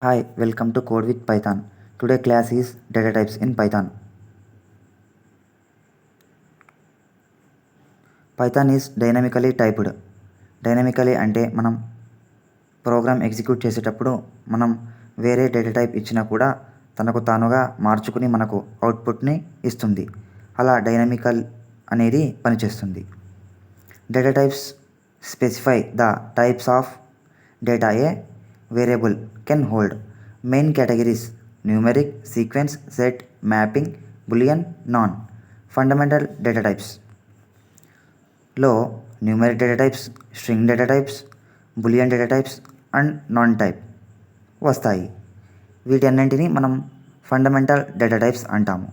Hi, welcome to Code with Python. Today class is data types in Python. Python is dynamically typed. Dynamically అంటే మనం programme execute చేసేటప్పుడు మనం వేరే data type ఇచ్చినా కూడా తనకు తానుగా మార్చుకుని మనకు అవుట్పుట్ని ఇస్తుంది. అలా డైనమికల్ అనేది పనిచేస్తుంది. Data types specify the types of data a variable can hold. Main categories numeric, sequence, set, mapping, boolean, none. Fundamental data types లో numeric data types, string data types, boolean data types and none type వస్తాయి. వీటన్నింటినీ మనం fundamental data types అంటాము.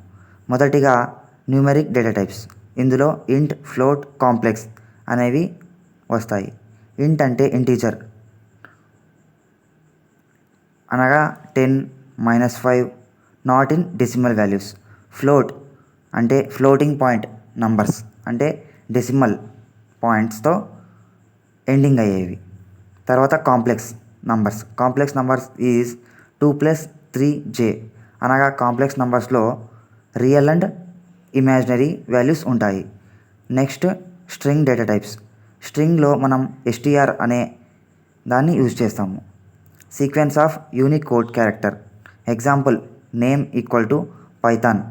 మొదటిగా న్యూమెరిక్ data types. ఇందులో ఇంట్, float, complex అనేవి వస్తాయి. ఇంట్ అంటే ఇంటీజర్ అనగా 10, -5, not in decimal values. Float అంటే ఫ్లోటింగ్ పాయింట్ నంబర్స్ అంటే డెసిమల్ పాయింట్స్తో ఎండింగ్ అయ్యేవి. తర్వాత కాంప్లెక్స్ నంబర్స్ ఈజ్ 2 + 3j అనగా కాంప్లెక్స్ నంబర్స్లో రియల్ అండ్ ఇమాజినరీ వాల్యూస్ ఉంటాయి. Next string data types. స్ట్రింగ్లో మనం str అనే దాన్ని యూజ్ చేస్తాము. Sequence of unique code character. Example name equal to Python.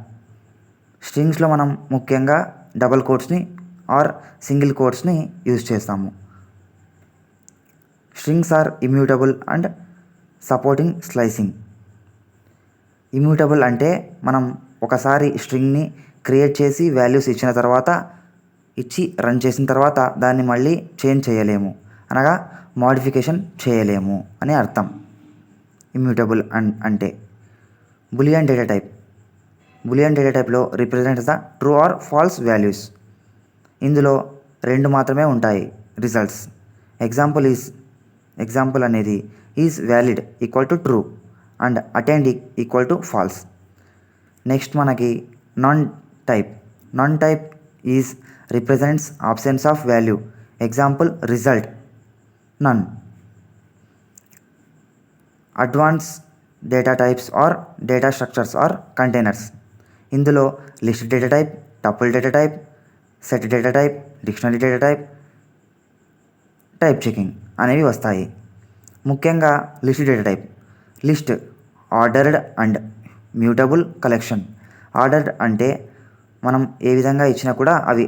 స్ట్రింగ్స్లో మనం ముఖ్యంగా డబల్ కోట్స్ని ఆర్ సింగిల్ కోట్స్ని యూజ్ చేస్తాము. Strings are immutable and supporting slicing. Immutable అంటే మనం ఒకసారి స్ట్రింగ్ని క్రియేట్ చేసి వాల్యూస్ ఇచ్చి రన్ చేసిన తర్వాత దాన్ని మళ్ళీ చేంజ్ చేయలేము, అనగా మోడిఫికేషన్ చేయలేము అని అర్థం. ఇమ్యూటబుల్ అంటే boolean data type. Boolean data టైప్లో represents the true or false values. ఇందులో 2 మాత్రమే ఉంటాయి రిజల్ట్స్. ఎగ్జాంపుల్ అనేది is valid equal to true and attend equal to false. Next మనకి none type is represents absence of value. Example result none. Advance data types are data structures or containers. ఇందులో list data type, tuple data type, set data type, dictionary data type, type checking అనేవి వస్తాయి. ముఖ్యంగా list data type. List ordered and mutable collection. Ordered అంటే మనం ఏ విధంగా ఇచ్చినా కూడా అవి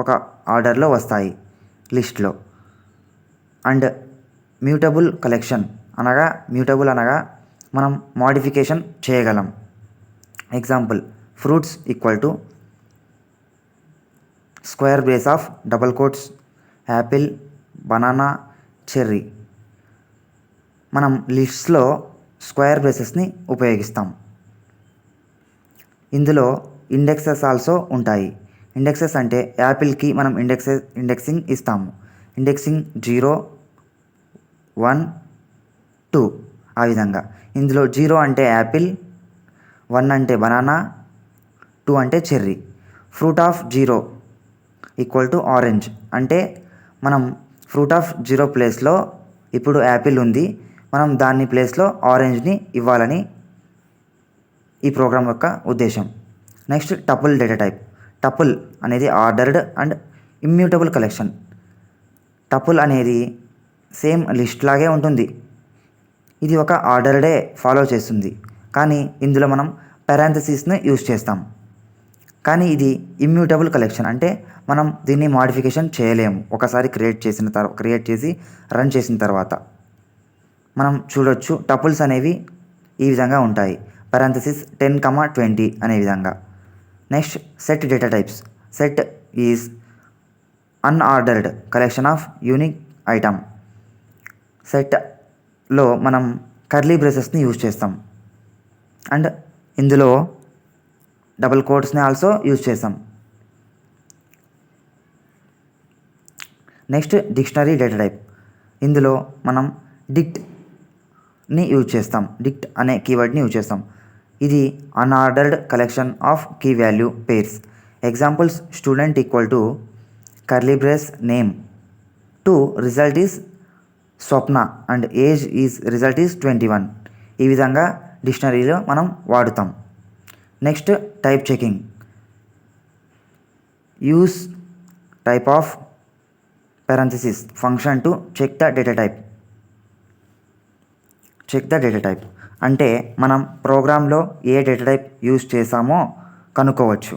ఒక ఆర్డర్లో వస్తాయి లిస్ట్లో. అండ్ మ్యూటబుల్ కలెక్షన్ అనగా మనం మోడిఫికేషన్ చేయగలం. Example fruits equal to square brace of double quotes apple, banana, cherry. మనం లిస్ట్స్లో స్క్వేర్ బ్రేసెస్ని ఉపయోగిస్తాం. ఇందులో ఇండెక్సెస్ ఆల్సో ఉంటాయి. ఇండెక్సెస్ అంటే యాపిల్కి మనం ఇండెక్సింగ్ ఇస్తాము. ఇండెక్సింగ్ 0, 1, 2 ఆ విధంగా. ఇందులో 0 అంటే యాపిల్, 1 అంటే బనానా, 2 అంటే cherry. Fruit of 0 equal to orange అంటే మనం ఫ్రూట్ ఆఫ్ 0 ప్లేస్లో ఇప్పుడు యాపిల్ ఉంది, మనం దాని ప్లేస్లో ఆరెంజ్ని ఇవ్వాలని ఈ ప్రోగ్రామ్ యొక్క ఉద్దేశం. Next tuple data type. Tuple అనేది ordered and immutable collection. Tuple అనేది సేమ్ లిస్ట్ లాగే ఉంటుంది. ఇది ఒక ఆర్డర్డే ఫాలో చేస్తుంది, కానీ ఇందులో మనం పారాంథసిస్ని యూజ్ చేస్తాం. కానీ ఇది ఇమ్యూటబుల్ కలెక్షన్ అంటే మనం దీన్ని మోడిఫికేషన్ చేయలేము. ఒకసారి క్రియేట్ చేసి రన్ చేసిన తర్వాత మనం చూడొచ్చు టపుల్స్ అనేవి ఈ విధంగా ఉంటాయి. పారాంథసిస్ 10, 20 అనే విధంగా. Next set data types. Set is unordered collection of unique item. సెట్లో మనం కర్లీ బ్రేసెస్ని యూజ్ చేస్తాం అండ్ ఇందులో డబుల్ కోట్స్ని ఆల్సో యూజ్ చేస్తాం. Next dictionary data type. ఇందులో మనం డిక్ట్ని యూజ్ చేస్తాం. డిక్ట్ అనే కీవర్డ్ని యూజ్ చేస్తాం. ఇది unordered collection of key value pairs. Examples student equal to curly brace name to result is Swapna and age is result is 21. ఈ విధంగా డిక్షనరీలో మనం వాడుతాం. Next type checking. Use type of parenthesis function to check the data type. అంటే మనం ప్రోగ్రాంలో ఏ data type use చేసామో కనుక్కోవచ్చు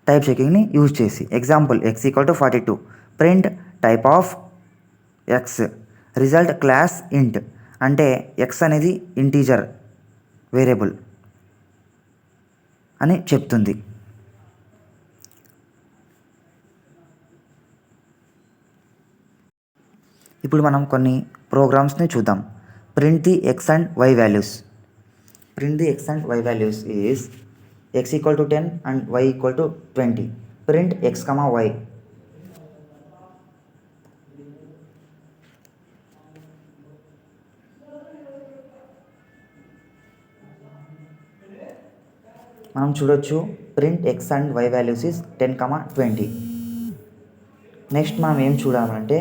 టైప్ చెకింగ్ని యూజ్ చేసి. Example x=42, print type of X, result class ఇంట్. అంటే ఎక్స్ అనేది ఇంటీజర్ వేరియబుల్ అని చెప్తుంది. ఇప్పుడు మనం కొన్ని ప్రోగ్రామ్స్ని చూద్దాం. Print the x and y values. Print the x and y values is x=10 and y=20. Print x, y. మనం చూడొచ్చు print x and y values is 10, 20. Next మనం ఏం చూడాలంటే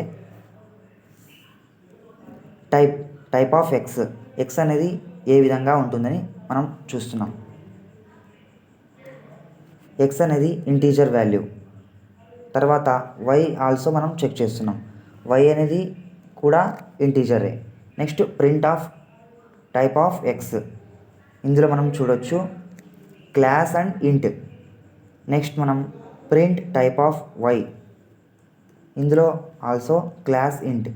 టైప్ ఆఫ్ ఎక్స్ అనేది ఏ విధంగా ఉంటుందని మనం చూస్తున్నాం. ఎక్స్ అనేది ఇంటీజర్ వాల్యూ. తర్వాత వై ఆల్సో మనం చెక్ చేస్తున్నాం, వై అనేది కూడా ఇంటీజరే. Next print of type of x. ఇందులో మనం చూడొచ్చు క్లాస్ అండ్ ఇంట్. నెక్స్ట్ మనం ప్రింట్ టైప్ ఆఫ్ వై. ఇందులో ఆల్సో క్లాస్ ఇంట్.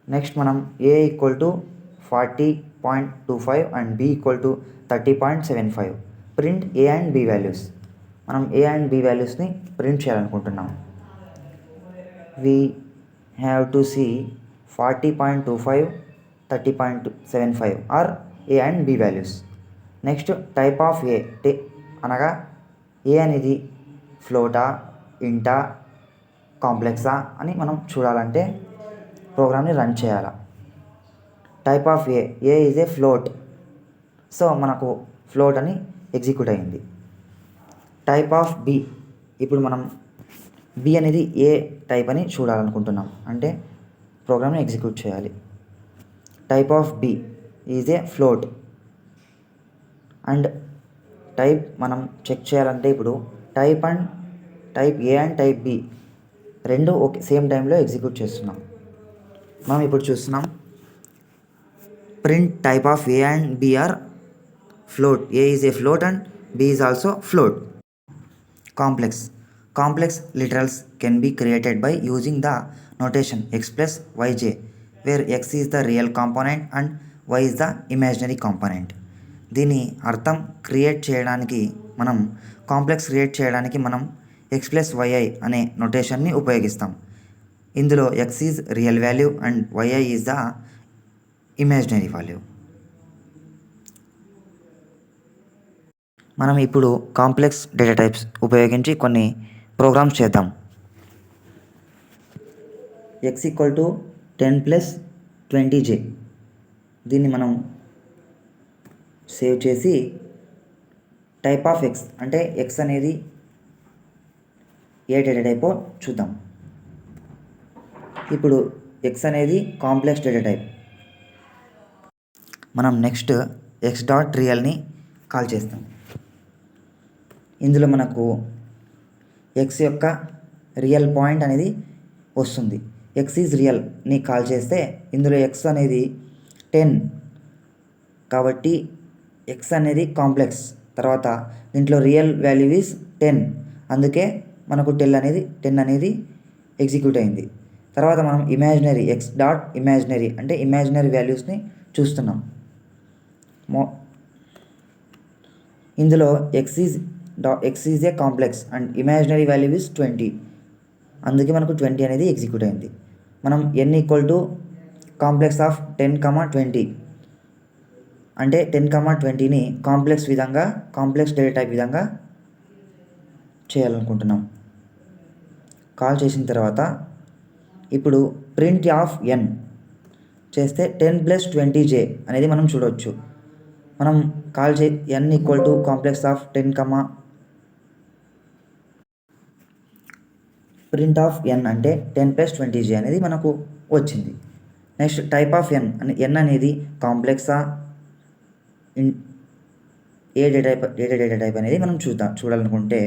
నెక్స్ట్ మనం a=40.25 and b=30.75. Print a and b values. మనం ఏ అండ్ బి వాల్యూస్ని ప్రింట్ చేయాలనుకుంటున్నాం. We have to see 40.25, 30.75 or a and b values. Next type of ఏ అనగా ఏ అనేది ఫ్లోటా, ఇంటా, కాంప్లెక్సా అని మనం చూడాలంటే ప్రోగ్రామ్ని రన్ చేయాలా. Type of a is a float. So మనకు ఫ్లోట్ అని ఎగ్జిక్యూట్ అయింది. Type of b. ఇప్పుడు మనం బి అనేది ఏ టైప్ అని చూడాలనుకుంటున్నాం అంటే ప్రోగ్రామ్ని ఎగ్జిక్యూట్ చేయాలి. Type of b is a float. And type మనం చెక్ చేయాలంటే ఇప్పుడు type a and type b రెండు ఓకే సేమ్ టైంలో ఎగ్జిక్యూట్ చేస్తున్నాం. మనం ఇప్పుడు చూస్తున్నాం print type of a and b are float. A is a float and b is also float. Complex literals can be created by using the notation x plus yj, where x is the real component and y is the imaginary component. దీని అర్థం complex create చేయడానికి మనం x plus yi అనే నోటేషన్ని ఉపయోగిస్తాం. ఇందులో x is real value and yi is the imaginary value. మనం ఇప్పుడు complex data types ఉపయోగించి కొన్ని ప్రోగ్రామ్స్ చేద్దాం. x=10 + 20j. దీన్ని మనం సేవ్ చేసి టైప్ ఆఫ్ ఎక్స్ అంటే ఎక్స్ అనేది ఏ డేటా టైపో చూద్దాం. ఇప్పుడు ఎక్స్ అనేది కాంప్లెక్స్ డేటా టైప్. మనం నెక్స్ట్ x.realని కాల్ చేస్తాం. ఇందులో మనకు ఎక్స్ యొక్క రియల్ పాయింట్ అనేది వస్తుంది. ఎక్స్ ఈజ్ రియల్ని కాల్ చేస్తే ఇందులో ఎక్స్ అనేది 10 కాబట్టి ఎక్స్ అనేది కాంప్లెక్స్. తర్వాత దీంట్లో రియల్ వాల్యూ ఈజ్ 10, అందుకే మనకు 10 అనేది ఎగ్జిక్యూట్ అయింది. తర్వాత మనం ఇమాజినరీ x.imaginary అంటే ఇమాజినరీ వాల్యూస్ని చూస్తున్నాం. ఇందులో X is a complex and imaginary value is 20, అందుకే మనకు 20 అనేది ఎగ్జిక్యూట్ అయింది. మనం n కాంప్లెక్స్ ఆఫ్ 10, 20 అంటే 10, 20ని కాంప్లెక్స్ డేటా టైప్ విధంగా చేయాలనుకుంటున్నాం. కాల్ చేసిన తర్వాత ఇప్పుడు ప్రింట్ ఆఫ్ n చేస్తే 10 + 20j అనేది మనం చూడవచ్చు. మనం call n complex of 10, print of n అంటే 10 + 20j అనేది మనకు వచ్చింది. నెక్స్ట్ టైప్ ఆఫ్ ఎన్ అనేది కాంప్లెక్సా ఏ డేటా టైప్ అనేది మనం చూడాలనుకుంటే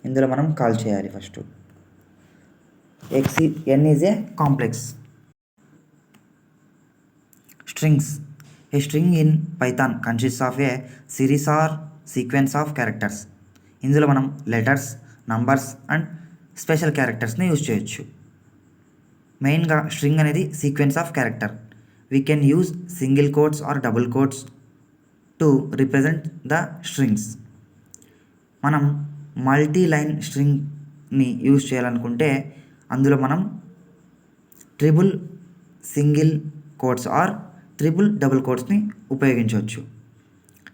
ఇందులో మనం కాల్ చేయాలి. First N is a complex. Strings. A string in Python consist of a series or sequence of characters. ఇందులో మనం లెటర్స్, నంబర్స్ అండ్ స్పెషల్ క్యారెక్టర్స్ని యూజ్ చేయొచ్చు. మెయిన్గా స్ట్రింగ్ అనేది sequence of character. We can use single quotes or double quotes to represent the strings. మనం multi line స్ట్రింగ్ని use చేయాలనుకుంటే అందులో మనం triple single quotes or triple double కోట్స్ని ఉపయోగించవచ్చు.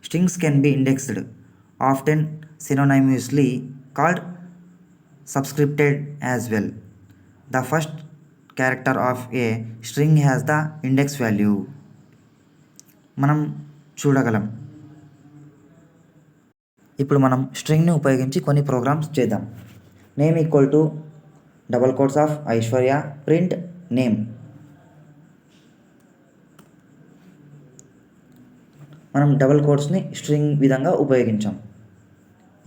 Strings can be indexed, often సినోనైమస్లీ called subscripted as well. The first character of a string has the index value. మనం చూడగలం. ఇప్పుడు మనం స్ట్రింగ్ని ఉపయోగించి కొన్ని ప్రోగ్రామ్స్ చేద్దాం. Name equal to double quotes of Aishwarya, print name. మనం డబల్ కోట్స్ని స్ట్రింగ్ విధంగా ఉపయోగించాం.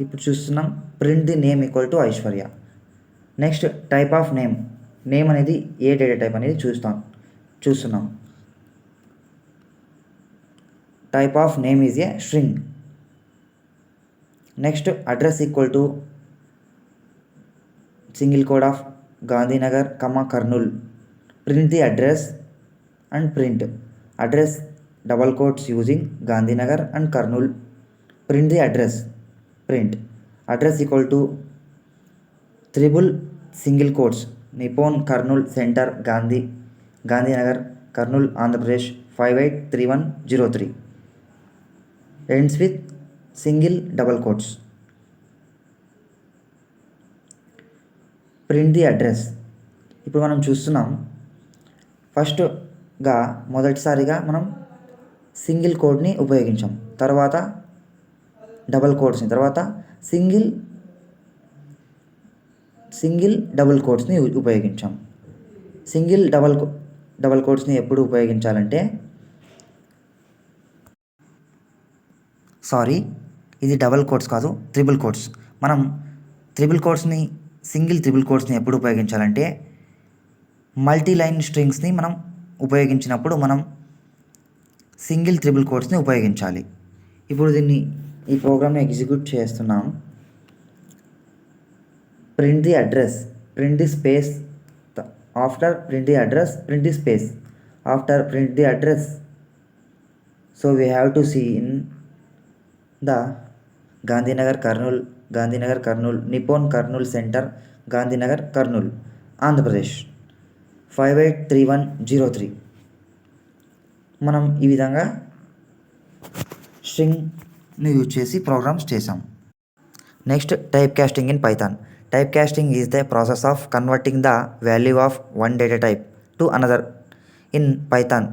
ఇప్పుడు చూస్తున్నాం print the name equal to Aishwarya. Next type of name అనేది ఏ డేటా టైప్ అనేది చూస్తున్నాం. Type of name is a string. Next address equal to single quote of Gandhinagar, Kurnool. Print the address and print address double quotes using Gandhinagar and Kurnool. Print the address, print address equal to triple single quotes నిపోన్, Kurnool centre, Gandhinagar, Kurnool, Andhra Pradesh 583103. Ends with single double quotes. Print the address. ఇప్పుడు మనం చూస్తున్నాం మొదటిసారిగా మనం single కోడ్ని ఉపయోగించాం, తర్వాత double కోడ్స్ని, తర్వాత single double కోడ్స్ని ఉపయోగించాం. Single double కోడ్స్ని ఎప్పుడు ఉపయోగించాలంటే ఇది డబల్ కోడ్స్ కాదు, త్రిబుల్ కోడ్స్. మనం సింగిల్ త్రిబుల్ కోడ్స్ని ఎప్పుడు ఉపయోగించాలంటే మల్టీ లైన్ స్ట్రింగ్స్ని మనం ఉపయోగించినప్పుడు మనం సింగిల్ త్రిబుల్ కోడ్స్ని ఉపయోగించాలి. ఇప్పుడు ఈ ప్రోగ్రామ్ని ఎగ్జిక్యూట్ చేస్తున్నాం. Print the address, print the space, after print the address, print the space, after print the address. So we have to see in the Gandhinagar, Kurnool, Nippon, Kurnool centre, Gandhinagar, Kurnool, Andhra Pradesh 583103. మనం ఈ విధంగా స్ట్రింగ్ని యూజ్ చేసి ప్రోగ్రామ్స్ చేసాం. Next type casting in Python. Type casting is the process of converting the value of one data type to another. In Python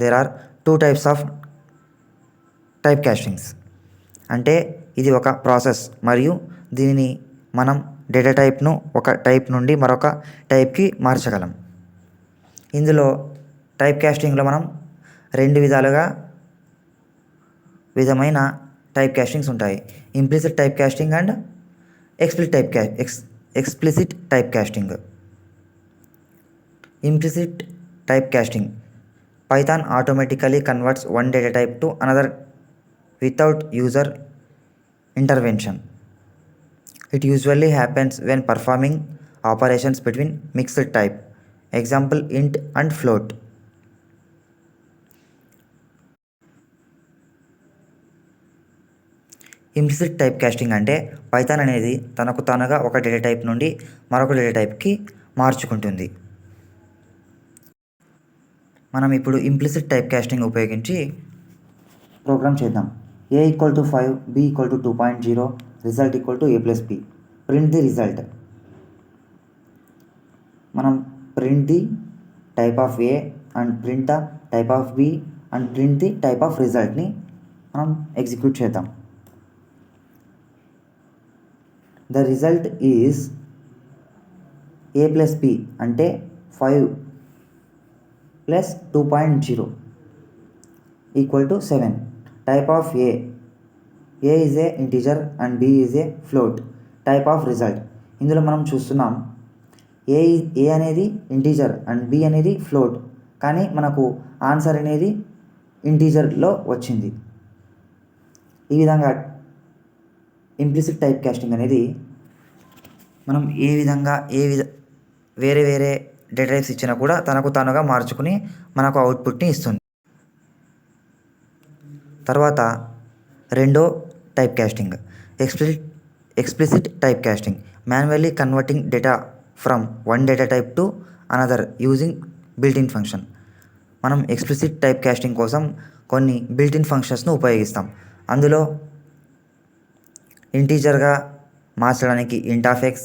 there are 2 types of type castings. అంటే ఇది ఒక process మరియు దీనిని మనం data టైప్ను ఒక type నుండి మరొక టైప్కి మార్చగలం. ఇందులో టైప్ కాస్టింగ్లో మనం 2 విధమైన టైప్ కాస్టింగ్స్ ఉంటాయి. Implicit type casting and explicit type casting. Implicit type casting. Python automatically converts one data type to another without user intervention. It usually happens when performing operations between mixed type, example int and float. Implicit type casting అంటే Python అనేది తనకు తానుగా ఒక data type నుండి మరొక data టైప్కి మార్చుకుంటుంది. మనం ఇప్పుడు ఇంప్లిసిట్ టైప్ కాస్టింగ్ ఉపయోగించి ప్రోగ్రామ్ చేద్దాం. a equal to 5, b equal to 2.0, result equal to a+b. Print the result. మనం print the type of a and print the type of b and print the type of రిజల్ట్ని మనం execute చేద్దాం. The result is a+b అంటే 5 plus 2.0 equal to 7. Type of a is a integer and b is a float. Type of result ఇందులో మనం చూస్తున్నాం ఏ అనేది integer and B అనేది float, కానీ మనకు ఆన్సర్ అనేది ఇంటీజర్లో వచ్చింది. ఈ విధంగా ఇంప్లిసిట్ టైప్ కాస్టింగ్ అనేది మనం ఏ విధంగా వేరే వేరే డేటా టైప్స్ ఇచ్చినా కూడా తనకు తానుగా మార్చుకుని మనకు అవుట్పుట్ని ఇస్తుంది. తర్వాత రెండో type casting explicit type casting. Manually converting data from one data type to another using built-in function. మనం ఎక్స్ప్లిసిట్ టైప్ కాస్టింగ్ కోసం కొన్ని బిల్ట్-ఇన్ ఫంక్షన్స్ను ఉపయోగిస్తాం. అందులో ఇంటీజర్గా మార్చడానికి int of x,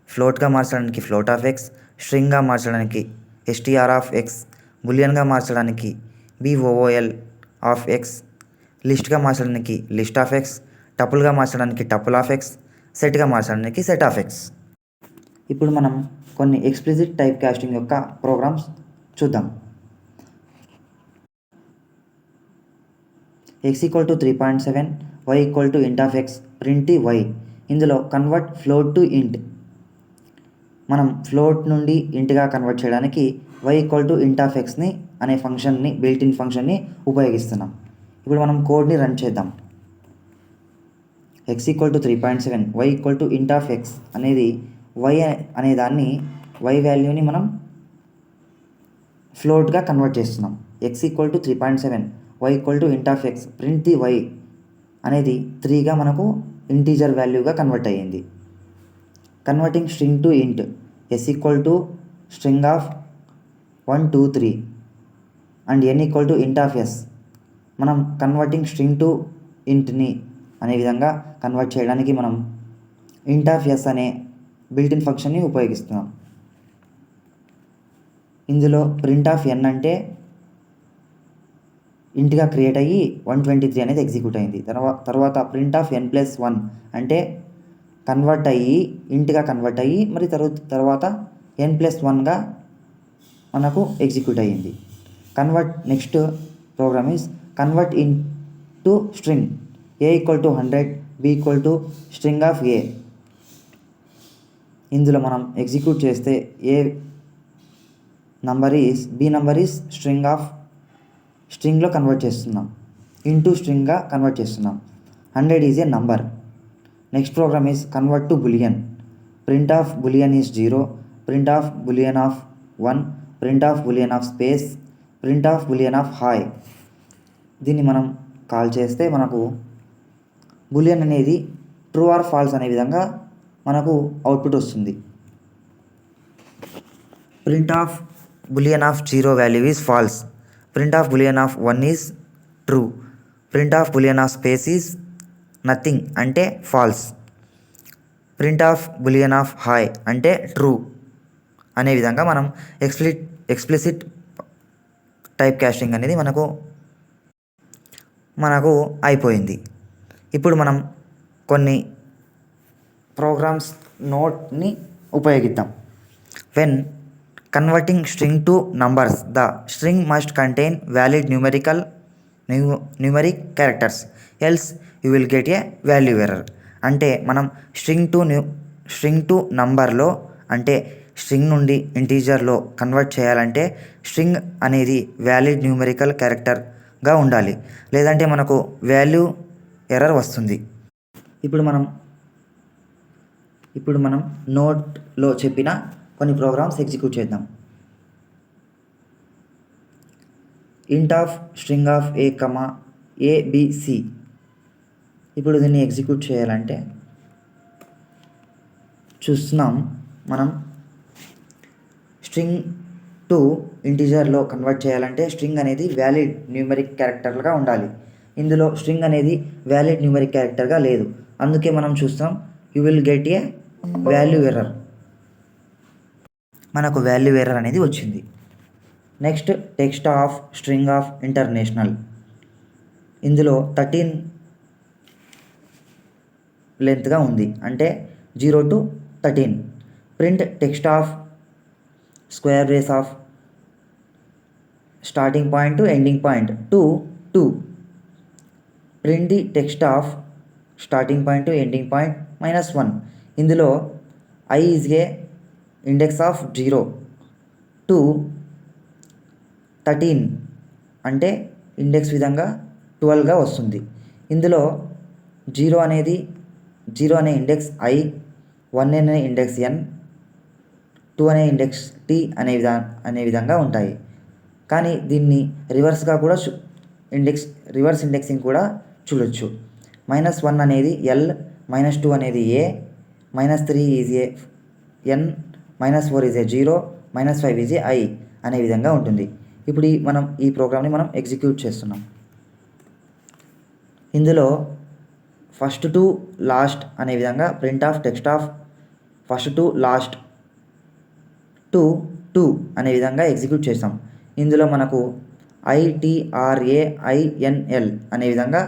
ఫ్లోట్గా మార్చడానికి float of x, స్ట్రింగ్గా మార్చడానికి str of x, బులియన్గా మార్చడానికి bol of x, లిస్ట్గా మార్చడానికి లిస్ట్ ఆఫ్ x, టపుల్గా మార్చడానికి టపుల్ ఆఫ్ x, సెట్గా మార్చడానికి సెట్ ఆఫ్ x. ఇప్పుడు మనం కొన్ని ఎక్స్ప్లిసిట్ టైప్ కాస్టింగ్ యొక్క ప్రోగ్రామ్స్ చూద్దాం. x = 3.7, y = int of x, print y. ఇందులో కన్వర్ట్ ఫ్లోట్ టు ఇంట్. మనం ఫ్లోట్ నుండి ఇంట్గా కన్వర్ట్ చేయడానికి y = int of xని అనే ఫంక్షన్ని బిల్ట్-ఇన్ ఫంక్షన్ని ఉపయోగిస్తున్నాం. ఇప్పుడు మనం కోడ్ని రన్ చేద్దాం. x = 3.7, y = int of x అనేది y అనే దాన్ని y వాల్యూని మనం ఫ్లోట్గా కన్వర్ట్ చేస్తున్నాం. x = 3.7, y = int of x, print y అనేది 3గా మనకు ఇంటీజర్ వాల్యూగా కన్వర్ట్ అయ్యింది. కన్వర్టింగ్ స్ట్రింగ్ టు ఇంట్. s = string of 1 2 3 and n = int of s. మనం కన్వర్టింగ్ స్ట్రింగ్ టు ఇంట్ని అనే విధంగా కన్వర్ట్ చేయడానికి మనం int of s అనే బిల్ట్-ఇన్ ఫంక్షన్ని ఉపయోగిస్తున్నాం. ఇందులో ప్రింట్ ఆఫ్ n అంటే ఇంట్గా క్రియేట్ అయ్యి 123 అనేది ఎగ్జిక్యూట్ అయింది. తర్వాత ప్రింట్ ఆఫ్ n+1 అంటే కన్వర్ట్ అయ్యి ఇంట్గా కన్వర్ట్ అయ్యి మరి తర్వాత n+1గా మనకు ఎగ్జిక్యూట్ అయ్యింది. Next program is convert in to string. a = 100, b = string of a. ఇందులో మనం ఎగ్జిక్యూట్ చేస్తే b నంబర్ ఈజ్ స్ట్రింగ్లో కన్వర్ట్ చేస్తున్నాం, ఇంటూ స్ట్రింగ్గా కన్వర్ట్ చేస్తున్నాం. 100 is a number. Next program is convert to boolean. Print of boolean is 0, print of boolean of 1, print of boolean of space, print of boolean of hi. దీన్ని మనం call చేస్తే మనకు bullion అనేది true or falls అనే విధంగా మనకు output వస్తుంది. Print of boolean of 0 value is false, print of boolean of 1 is true, print of boolean of space is nothing అంటే false, print of boolean of hi అంటే true. అనే విధంగా మనం explicit type casting అనేది మనకు అయిపోయింది. ఇప్పుడు మనం కొన్ని ప్రోగ్రామ్స్ నోట్ని ఉపయోగిద్దాం. When converting string two numbers the string must contain valid numeric characters else you will get a value error. అంటే మనం స్ట్రింగ్ టు నంబర్లో అంటే స్ట్రింగ్ నుండి ఇంటీజర్లో కన్వర్ట్ చేయాలంటే స్ట్రింగ్ అనేది వ్యాలిడ్ న్యూమరికల్ క్యారెక్టర్గా ఉండాలి, లేదంటే మనకు వాల్యూ ఎర్రర్ వస్తుంది. ఇప్పుడు మనం నోట్లో చెప్పిన కొన్ని ప్రోగ్రామ్స్ ఎగ్జిక్యూట్ చేద్దాం. int of string of a b c. ఇప్పుడు దీన్ని ఎగ్జిక్యూట్ చేయాలంటే చూస్తున్నాం మనం స్ట్రింగ్ టు ఇంటీజర్లో కన్వర్ట్ చేయాలంటే స్ట్రింగ్ అనేది వ్యాలిడ్ న్యూమరిక్ క్యారెక్టర్గా ఉండాలి. ఇందులో స్ట్రింగ్ అనేది వ్యాలిడ్ న్యూమరిక్ క్యారెక్టర్గా లేదు, అందుకే మనం చూస్తాం you will get a value error. మనకు వాల్యూ ఎర్రర్ అనేది వచ్చింది. Next text of string of international. ఇందులో 13 లెంత్గా ఉంది, అంటే 0 to 13. Print text of square brace of starting point to ending point to 2. Print the text of starting point to ending point -1. ఇందులో I is a index of 0 to 13 అంటే index విధంగా 12గా వస్తుంది. ఇందులో 0 అనే index I, 1 అనే index N, 2 అనే index T అనే విధంగా ఉంటాయి. కానీ దీన్ని రివర్స్గా కూడా రివర్స్ ఇండెక్సింగ్ కూడా చూడొచ్చు. -1 అనేది L, -2 అనేది A, -3 is a N, -4 is a 0, -5 is a I అనే విధంగా ఉంటుంది. ఇప్పుడు ఈ ప్రోగ్రామ్ని మనం ఎగ్జిక్యూట్ చేస్తున్నాం. ఇందులో ఫస్ట్ టు లాస్ట్ అనే విధంగా print of text of first to last to 2 అనే విధంగా ఎగ్జిక్యూట్ చేస్తాం. ఇందులో మనకు ITRAINL అనే విధంగా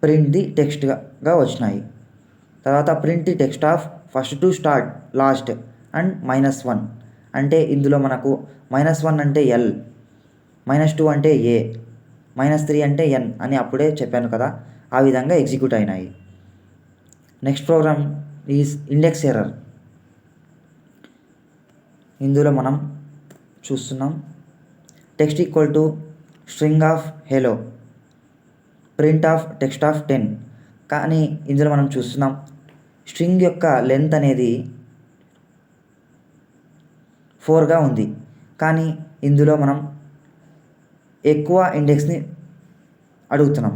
ప్రింట్ ది టెక్స్ట్గా వచ్చినాయి. తర్వాత print the text of first to start last and -1 అంటే ఇందులో మనకు -1 అంటే L, -2 అంటే A, -3 అంటే N అని అప్పుడే చెప్పాను కదా, ఆ విధంగా ఎగ్జిక్యూట్ అయినాయి. Next program is index error. ఇందులో మనం చూస్తున్నాం text equal to string of hello, print of text of 10. కానీ ఇందులో మనం చూస్తున్నాం స్ట్రింగ్ యొక్క లెంత్ అనేది 4గా ఉంది. కానీ ఇందులో మనం ఎక్కువ ఇండెక్స్ని అడుగుతున్నాం.